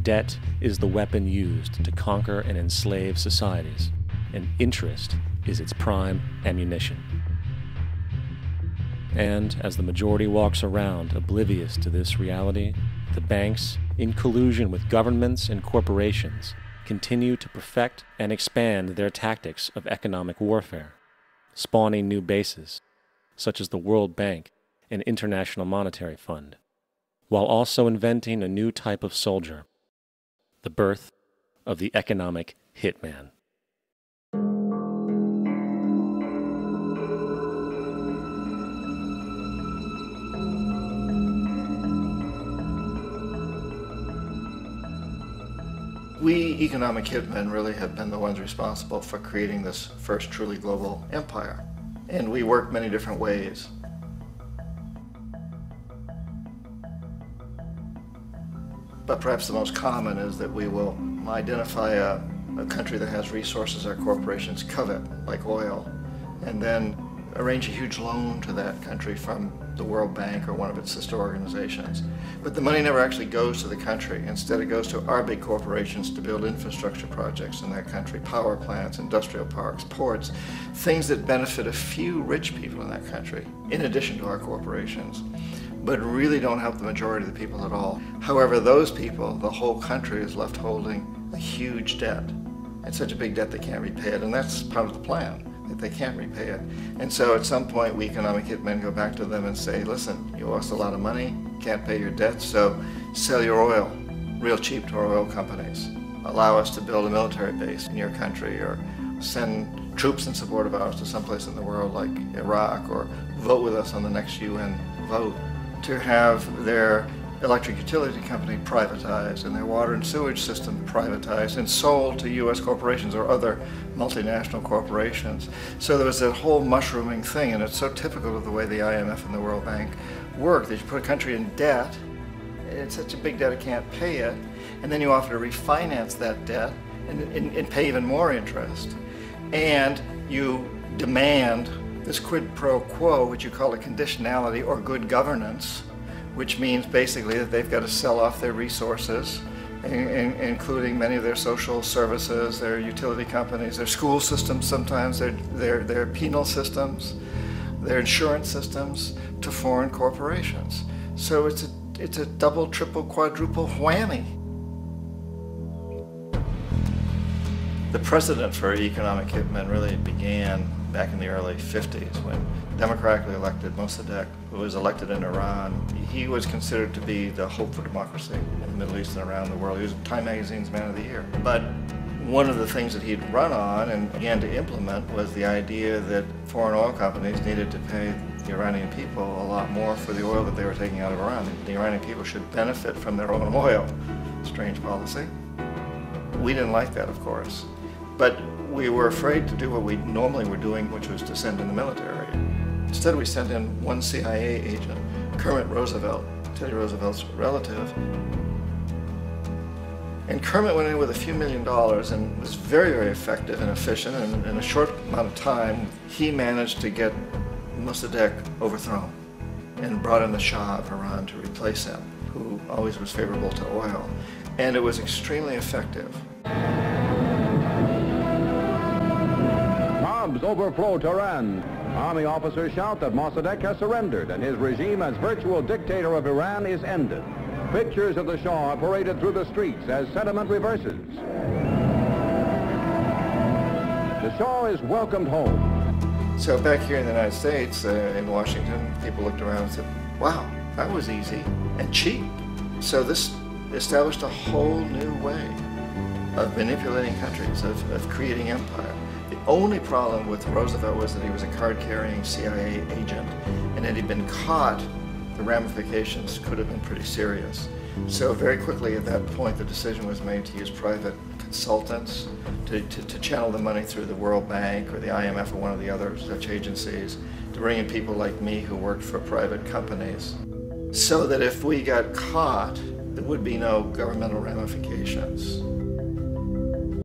Debt is the weapon used to conquer and enslave societies, and interest is its prime ammunition. And as the majority walks around oblivious to this reality, the banks, in collusion with governments and corporations, continue to perfect and expand their tactics of economic warfare, spawning new bases, such as the World Bank and International Monetary Fund, while also inventing a new type of soldier, the birth of the economic hitman. We economic hitmen really have been the ones responsible for creating this first truly global empire. And we work many different ways. But perhaps the most common is that we will identify a country that has resources our corporations covet, like oil, and then arrange a huge loan to that country from the World Bank or one of its sister organizations. But the money never actually goes to the country. Instead, it goes to our big corporations to build infrastructure projects in that country, power plants, industrial parks, ports, things that benefit a few rich people in that country, in addition to our corporations, but really don't help the majority of the people at all. However, those people, the whole country is left holding a huge debt. It's such a big debt they can't repay it, and that's part of the plan, that they can't repay it. And so at some point, we economic hitmen go back to them and say, listen, you owe us a lot of money, can't pay your debt, so sell your oil real cheap to our oil companies. Allow us to build a military base in your country, or send troops in support of ours to someplace in the world like Iraq, or vote with us on the next UN vote. To have their electric utility company privatized and their water and sewage system privatized and sold to U.S. corporations or other multinational corporations. So there was that whole mushrooming thing, and it's so typical of the way the IMF and the World Bank work, that you put a country in debt, it's such a big debt it can't pay it, and then you offer to refinance that debt and pay even more interest. And you demand this quid pro quo, which you call a conditionality or good governance, which means basically that they've got to sell off their resources, including many of their social services, their utility companies, their school systems sometimes, their penal systems, their insurance systems, to foreign corporations. So it's a double, triple, quadruple whammy. The precedent for economic hitmen really began back in the early 50s when democratically elected Mossadegh, who was elected in Iran, he was considered to be the hope for democracy in the Middle East and around the world. He was Time Magazine's Man of the Year. But one of the things that he'd run on and began to implement was the idea that foreign oil companies needed to pay the Iranian people a lot more for the oil that they were taking out of Iran. The Iranian people should benefit from their own oil. Strange policy. We didn't like that, of course. But we were afraid to do what we normally were doing, which was to send in the military. Instead, we sent in one CIA agent, Kermit Roosevelt, Teddy Roosevelt's relative. And Kermit went in with a few $1 million and was very, very effective and efficient. And in a short amount of time, he managed to get Mossadegh overthrown and brought in the Shah of Iran to replace him, who always was favorable to oil. And it was extremely effective. Bombs overflow Tehran. Army officers shout that Mossadegh has surrendered and his regime as virtual dictator of Iran is ended. Pictures of the Shah are paraded through the streets as sentiment reverses. The Shah is welcomed home. So back here in the United States, in Washington, people looked around and said, wow, that was easy and cheap. So this established a whole new way of manipulating countries, of creating empire. The only problem with Roosevelt was that he was a card-carrying CIA agent, and had he been caught, the ramifications could have been pretty serious. So very quickly at that point, the decision was made to use private consultants to channel the money through the World Bank or the IMF or one of the other such agencies, to bring in people like me who worked for private companies, so that if we got caught, there would be no governmental ramifications.